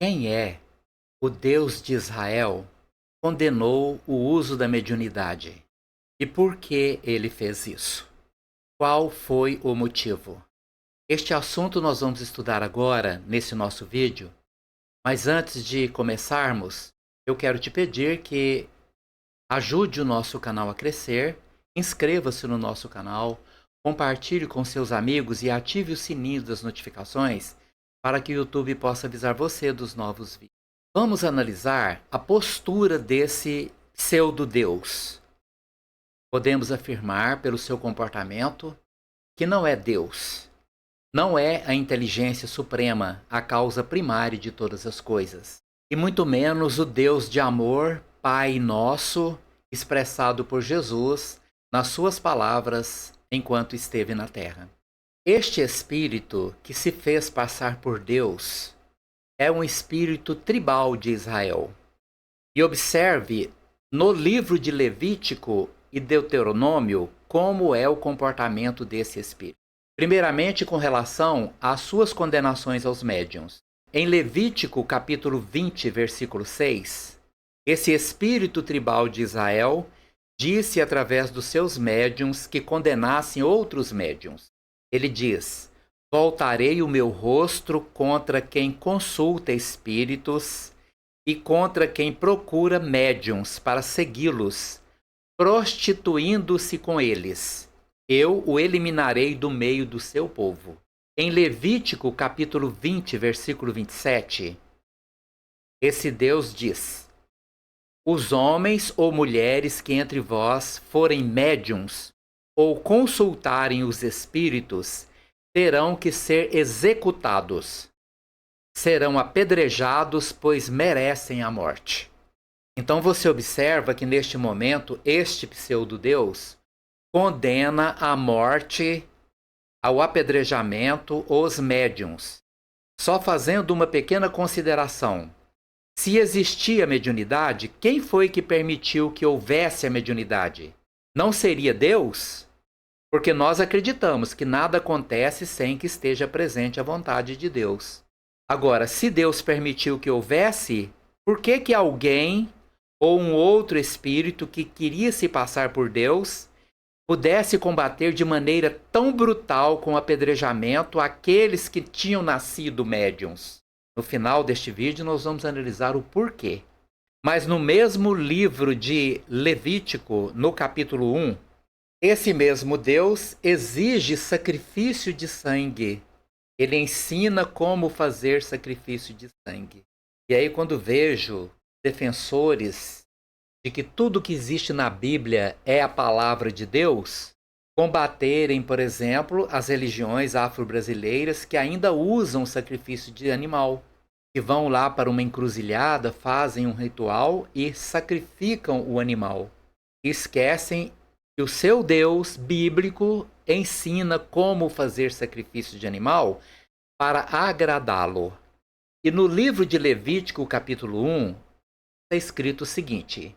Quem é o Deus de Israel condenou o uso da mediunidade? E por que ele fez isso? Qual foi o motivo? Este assunto nós vamos estudar agora nesse nosso vídeo, mas antes de começarmos, eu quero te pedir que ajude o nosso canal a crescer, inscreva-se no nosso canal, compartilhe com seus amigos e ative o sininho das notificações para que o YouTube possa avisar você dos novos vídeos. Vamos analisar a postura desse pseudo-deus. Podemos afirmar, pelo seu comportamento, que não é Deus. Não é a inteligência suprema, a causa primária de todas as coisas. E muito menos o Deus de amor, Pai nosso, expressado por Jesus nas suas palavras enquanto esteve na terra. Este espírito que se fez passar por Deus é um espírito tribal de Israel. E observe no livro de Levítico e Deuteronômio como é o comportamento desse espírito. Primeiramente, com relação às suas condenações aos médiuns. Em Levítico, capítulo 20, versículo 6, esse espírito tribal de Israel disse através dos seus médiuns que condenassem outros médiuns. Ele diz: voltarei o meu rosto contra quem consulta espíritos e contra quem procura médiuns para segui-los, prostituindo-se com eles. Eu o eliminarei do meio do seu povo. Em Levítico, capítulo 20, versículo 27, esse Deus diz: os homens ou mulheres que entre vós forem médiuns ou consultarem os espíritos terão que ser executados. Serão apedrejados, pois merecem a morte. Então você observa que neste momento este pseudo-deus condena à morte, ao apedrejamento, os médiuns. Só fazendo uma pequena consideração. Se existia mediunidade, quem foi que permitiu que houvesse a mediunidade? Não seria Deus? Porque nós acreditamos que nada acontece sem que esteja presente a vontade de Deus. Agora, se Deus permitiu que houvesse, por que alguém ou um outro espírito que queria se passar por Deus pudesse combater de maneira tão brutal com apedrejamento aqueles que tinham nascido médiuns? No final deste vídeo nós vamos analisar o porquê. Mas no mesmo livro de Levítico, no capítulo 1, esse mesmo Deus exige sacrifício de sangue. Ele ensina como fazer sacrifício de sangue. E aí quando vejo defensores de que tudo que existe na Bíblia é a palavra de Deus, combaterem, por exemplo, as religiões afro-brasileiras que ainda usam o sacrifício de animal, que vão lá para uma encruzilhada, fazem um ritual e sacrificam o animal. E esquecem que o seu Deus bíblico ensina como fazer sacrifício de animal para agradá-lo. E no livro de Levítico, capítulo 1, está escrito o seguinte: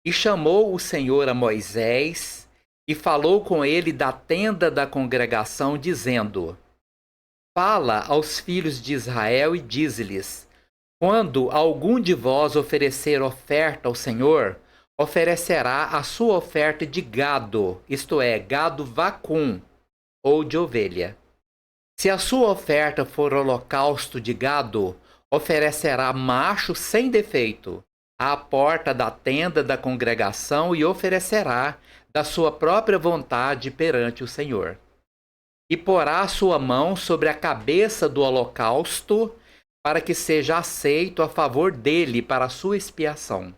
e chamou o Senhor a Moisés e falou com ele da tenda da congregação, dizendo: fala aos filhos de Israel e dize-lhes: quando algum de vós oferecer oferta ao Senhor, oferecerá a sua oferta de gado, isto é, gado vacum ou de ovelha. Se a sua oferta for holocausto de gado, oferecerá macho sem defeito à porta da tenda da congregação e oferecerá da sua própria vontade perante o Senhor. E porá a sua mão sobre a cabeça do holocausto, para que seja aceito a favor dele para a sua expiação.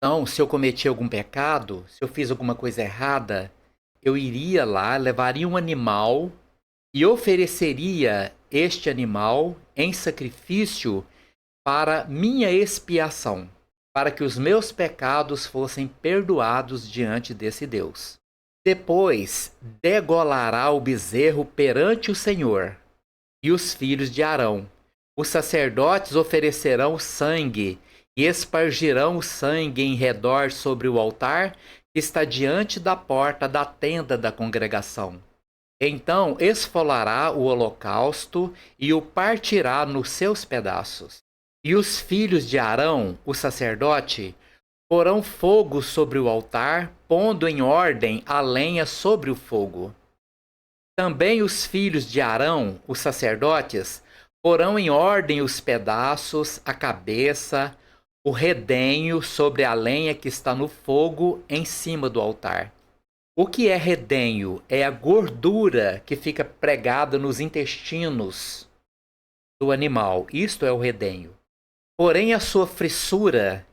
Então, se eu cometi algum pecado, se eu fiz alguma coisa errada, eu iria lá, levaria um animal e ofereceria este animal em sacrifício para minha expiação, para que os meus pecados fossem perdoados diante desse Deus. Depois degolará o bezerro perante o Senhor e os filhos de Arão. Os sacerdotes oferecerão sangue e espargirão o sangue em redor sobre o altar que está diante da porta da tenda da congregação. Então esfolará o holocausto e o partirá nos seus pedaços. E os filhos de Arão, o sacerdote, porão fogo sobre o altar, pondo em ordem a lenha sobre o fogo. Também os filhos de Arão, os sacerdotes, porão em ordem os pedaços, a cabeça, o redenho sobre a lenha que está no fogo em cima do altar. O que é redenho? É a gordura que fica pregada nos intestinos do animal. Isto é o redenho. Porém, a sua frissura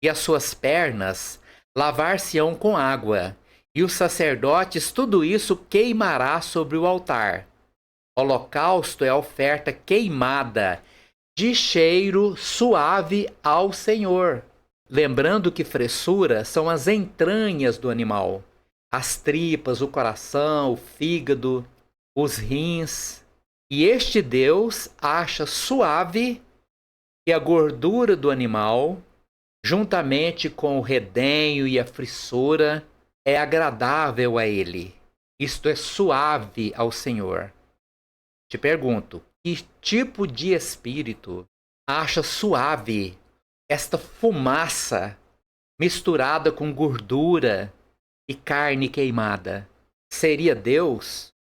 e as suas pernas lavar-se-ão com água, e os sacerdotes tudo isso queimará sobre o altar. Holocausto é a oferta queimada, de cheiro suave ao Senhor. Lembrando que fressura são as entranhas do animal, as tripas, o coração, o fígado, os rins. E este Deus acha suave que a gordura do animal, juntamente com o redenho e a frissura, é agradável a ele. Isto é suave ao Senhor. Te pergunto, que tipo de espírito acha suave esta fumaça misturada com gordura e carne queimada? Seria Deus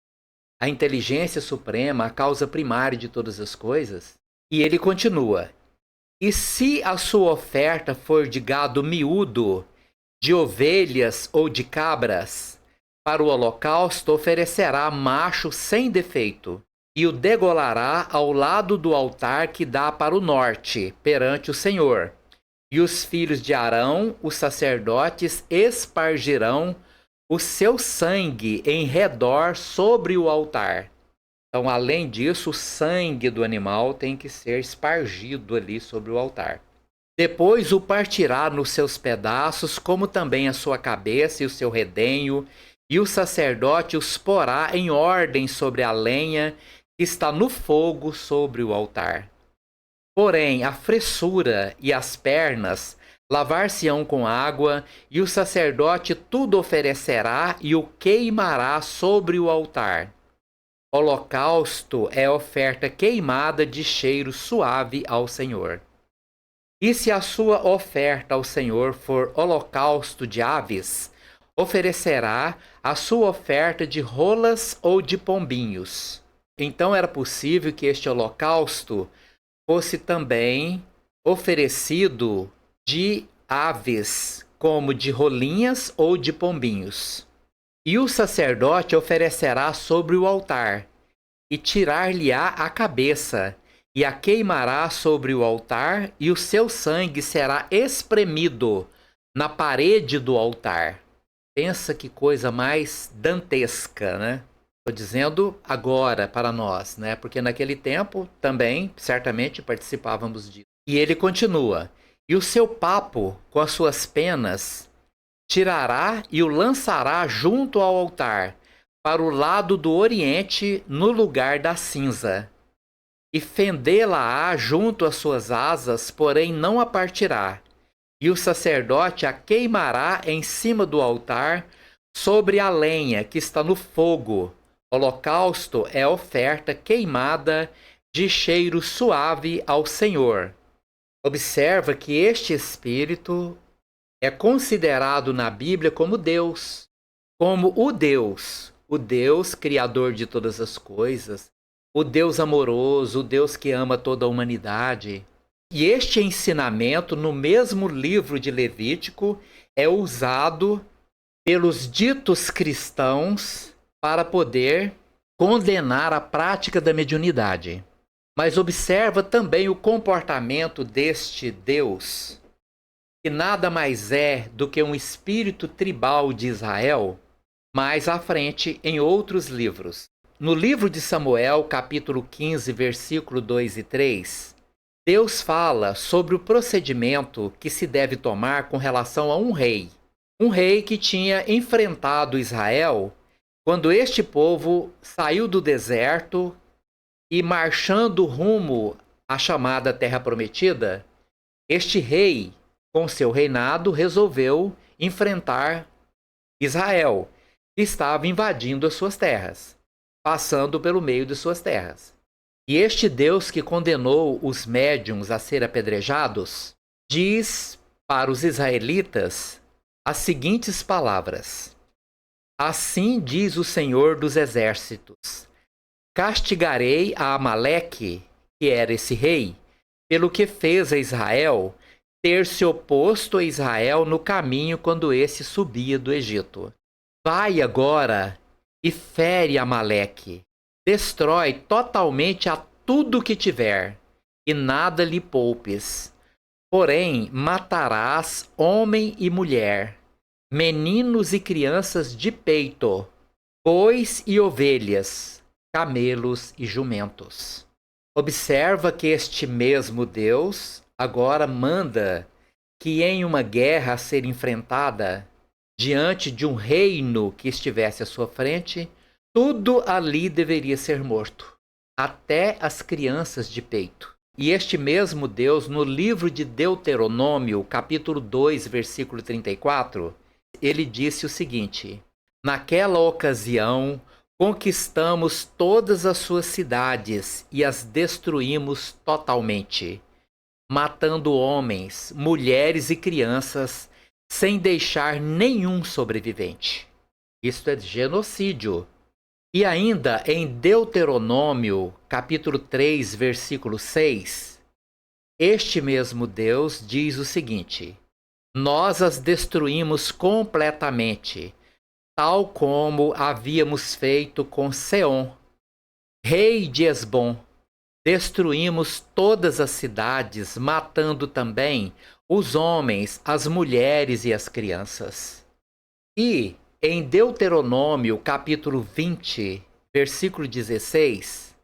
a inteligência suprema, a causa primária de todas as coisas? E ele continua: e se a sua oferta for de gado miúdo, de ovelhas ou de cabras, para o holocausto oferecerá macho sem defeito, e o degolará ao lado do altar que dá para o norte, perante o Senhor. E os filhos de Arão, os sacerdotes, espargirão o seu sangue em redor sobre o altar. Então, além disso, o sangue do animal tem que ser espargido ali sobre o altar. Depois o partirá nos seus pedaços, como também a sua cabeça e o seu redenho, e o sacerdote os porá em ordem sobre a lenha que está no fogo sobre o altar. Porém, a fressura e as pernas lavar-se-ão com água, e o sacerdote tudo oferecerá e o queimará sobre o altar. Holocausto é oferta queimada de cheiro suave ao Senhor. E se a sua oferta ao Senhor for holocausto de aves, oferecerá a sua oferta de rolas ou de pombinhos. Então era possível que este holocausto fosse também oferecido de aves, como de rolinhas ou de pombinhos. E o sacerdote oferecerá sobre o altar, e tirar-lhe-á a cabeça, e a queimará sobre o altar, e o seu sangue será espremido na parede do altar. Pensa que coisa mais dantesca, né? Estou dizendo agora para nós, né? Porque naquele tempo também, certamente, participávamos disso. E ele continua: e o seu papo com as suas penas tirará e o lançará junto ao altar, para o lado do oriente, no lugar da cinza. E fendê-la-á junto às suas asas, porém não a partirá. E o sacerdote a queimará em cima do altar, sobre a lenha que está no fogo. Holocausto é oferta queimada de cheiro suave ao Senhor. Observa que este espírito é considerado na Bíblia como Deus, como o Deus criador de todas as coisas, o Deus amoroso, o Deus que ama toda a humanidade. E este ensinamento, no mesmo livro de Levítico, é usado pelos ditos cristãos para poder condenar a prática da mediunidade. Mas observa também o comportamento deste Deus, que nada mais é do que um espírito tribal de Israel, mais à frente em outros livros. No livro de Samuel, capítulo 15, versículo 2 e 3, Deus fala sobre o procedimento que se deve tomar com relação a um rei. Um rei que tinha enfrentado Israel quando este povo saiu do deserto e, marchando rumo à chamada Terra Prometida, este rei, com seu reinado, resolveu enfrentar Israel, que estava invadindo as suas terras, passando pelo meio de suas terras. E este Deus que condenou os médiuns a ser apedrejados, diz para os israelitas as seguintes palavras: Assim diz o Senhor dos Exércitos: Castigarei a Amaleque, que era esse rei, pelo que fez a Israel ter se oposto a Israel no caminho quando esse subia do Egito. Vai agora e fere Amaleque, destrói totalmente a tudo que tiver, e nada lhe poupes. Porém, matarás homem e mulher, meninos e crianças de peito, bois e ovelhas, camelos e jumentos. Observa que este mesmo Deus agora manda que em uma guerra a ser enfrentada, diante de um reino que estivesse à sua frente, tudo ali deveria ser morto, até as crianças de peito. E este mesmo Deus, no livro de Deuteronômio, capítulo 2, versículo 34, ele disse o seguinte: Naquela ocasião, conquistamos todas as suas cidades e as destruímos totalmente, matando homens, mulheres e crianças, sem deixar nenhum sobrevivente. Isto é genocídio. E ainda em Deuteronômio, capítulo 3, versículo 6, este mesmo Deus diz o seguinte: Nós as destruímos completamente, tal como havíamos feito com Seom, rei de Esbom. Destruímos todas as cidades, matando também os homens, as mulheres e as crianças. E em Deuteronômio, capítulo 20, versículo 16,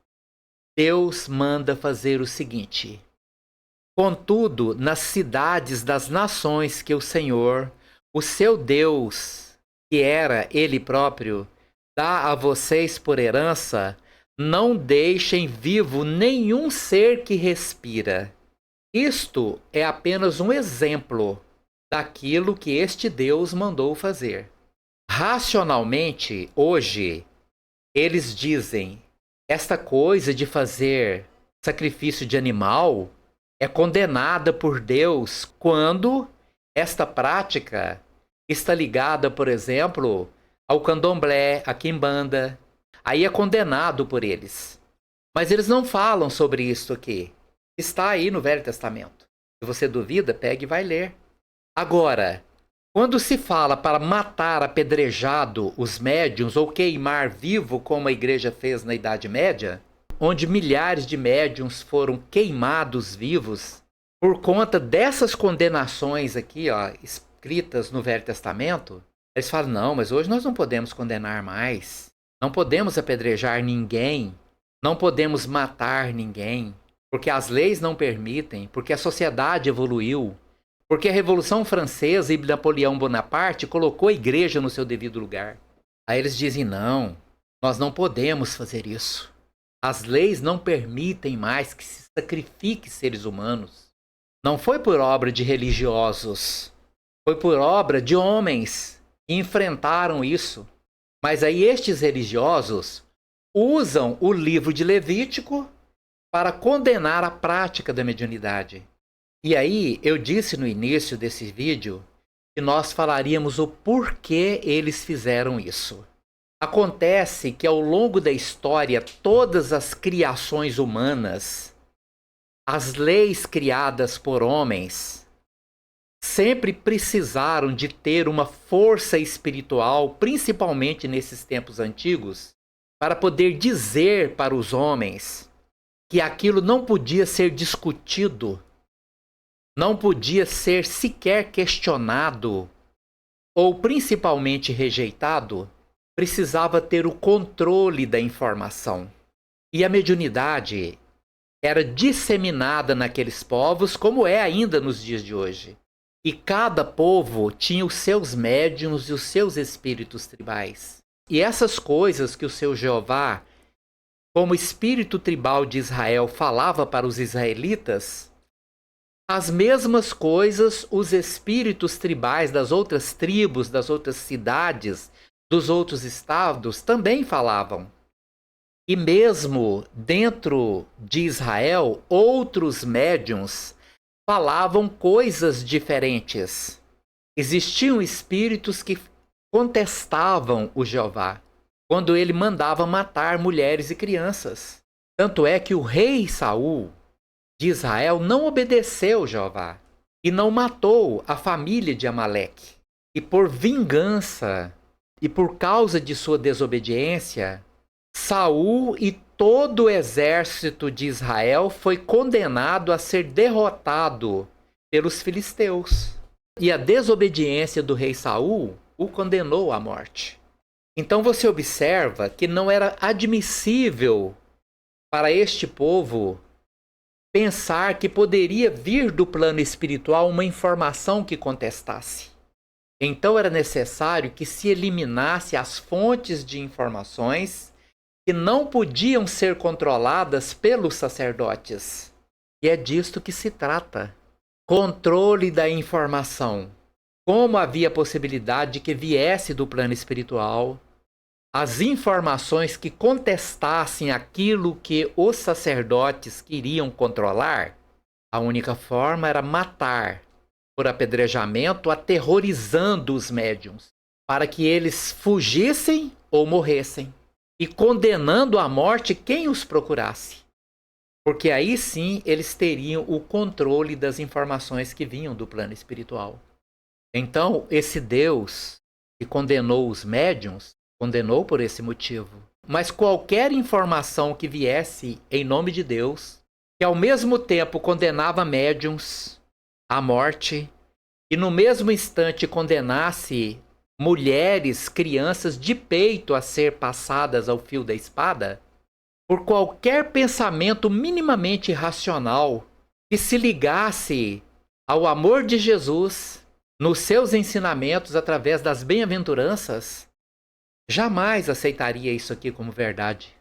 Deus manda fazer o seguinte: Contudo, nas cidades das nações que o Senhor, o seu Deus, que era Ele próprio, dá a vocês por herança, não deixem vivo nenhum ser que respira. Isto é apenas um exemplo daquilo que este Deus mandou fazer. Racionalmente, hoje, eles dizem: esta coisa de fazer sacrifício de animal é condenada por Deus quando esta prática está ligada, por exemplo, ao candomblé, à quimbanda. Aí é condenado por eles. Mas eles não falam sobre isso aqui. Está aí no Velho Testamento. Se você duvida, pegue e vai ler. Agora, quando se fala para matar apedrejado os médiuns ou queimar vivo, como a igreja fez na Idade Média, onde milhares de médiuns foram queimados vivos, por conta dessas condenações aqui, ó, escritas no Velho Testamento, eles falam: não, mas hoje nós não podemos condenar mais. Não podemos apedrejar ninguém, não podemos matar ninguém, porque as leis não permitem, porque a sociedade evoluiu, porque a Revolução Francesa e Napoleão Bonaparte colocou a igreja no seu devido lugar. Aí eles dizem: não, nós não podemos fazer isso. As leis não permitem mais que se sacrifique seres humanos. Não foi por obra de religiosos, foi por obra de homens que enfrentaram isso. Mas aí estes religiosos usam o livro de Levítico para condenar a prática da mediunidade. E aí eu disse no início desse vídeo que nós falaríamos o porquê eles fizeram isso. Acontece que ao longo da história, todas as criações humanas, as leis criadas por homens, sempre precisaram de ter uma força espiritual, principalmente nesses tempos antigos, para poder dizer para os homens que aquilo não podia ser discutido, não podia ser sequer questionado, ou principalmente rejeitado. Precisava ter o controle da informação. E a mediunidade era disseminada naqueles povos, como é ainda nos dias de hoje. E cada povo tinha os seus médiuns e os seus espíritos tribais. E essas coisas que o seu Jeová, como espírito tribal de Israel, falava para os israelitas, as mesmas coisas os espíritos tribais das outras tribos, das outras cidades, dos outros estados também falavam. E mesmo dentro de Israel, outros médiuns falavam coisas diferentes. Existiam espíritos que contestavam o Jeová quando ele mandava matar mulheres e crianças. Tanto é que o rei Saul de Israel não obedeceu Jeová e não matou a família de Amaleque. E por vingança e por causa de sua desobediência, Saul e todo o exército de Israel foi condenado a ser derrotado pelos filisteus. E a desobediência do rei Saul o condenou à morte. Então você observa que não era admissível para este povo pensar que poderia vir do plano espiritual uma informação que contestasse. Então era necessário que se eliminasse as fontes de informações que não podiam ser controladas pelos sacerdotes. E é disto que se trata. Controle da informação. Como havia possibilidade de que viesse do plano espiritual as informações que contestassem aquilo que os sacerdotes queriam controlar, a única forma era matar por apedrejamento, aterrorizando os médiuns, para que eles fugissem ou morressem, e condenando à morte quem os procurasse. Porque aí sim eles teriam o controle das informações que vinham do plano espiritual. Então, esse Deus que condenou os médiuns, condenou por esse motivo. Mas qualquer informação que viesse em nome de Deus, que ao mesmo tempo condenava médiuns à morte, e no mesmo instante condenasse mulheres, crianças de peito a ser passadas ao fio da espada, por qualquer pensamento minimamente irracional que se ligasse ao amor de Jesus nos seus ensinamentos através das bem-aventuranças, jamais aceitaria isso aqui como verdade,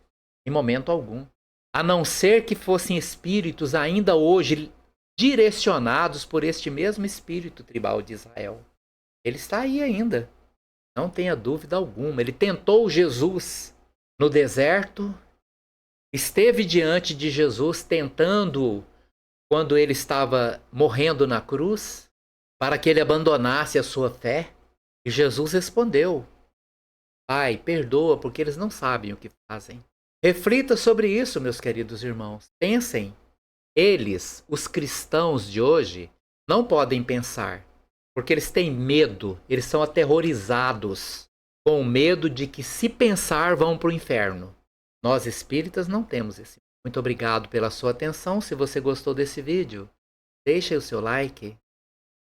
em momento algum. A não ser que fossem espíritos ainda hoje direcionados por este mesmo espírito tribal de Israel. Ele está aí ainda, não tenha dúvida alguma. Ele tentou Jesus no deserto, esteve diante de Jesus tentando quando ele estava morrendo na cruz, para que ele abandonasse a sua fé. E Jesus respondeu: Pai, perdoa, porque eles não sabem o que fazem. Reflita sobre isso, meus queridos irmãos. Pensem. Eles, os cristãos de hoje, não podem pensar, porque eles têm medo, eles são aterrorizados, com medo de que, se pensar, vão para o inferno. Nós espíritas não temos esse. Muito obrigado pela sua atenção. Se você gostou desse vídeo, deixe o seu like.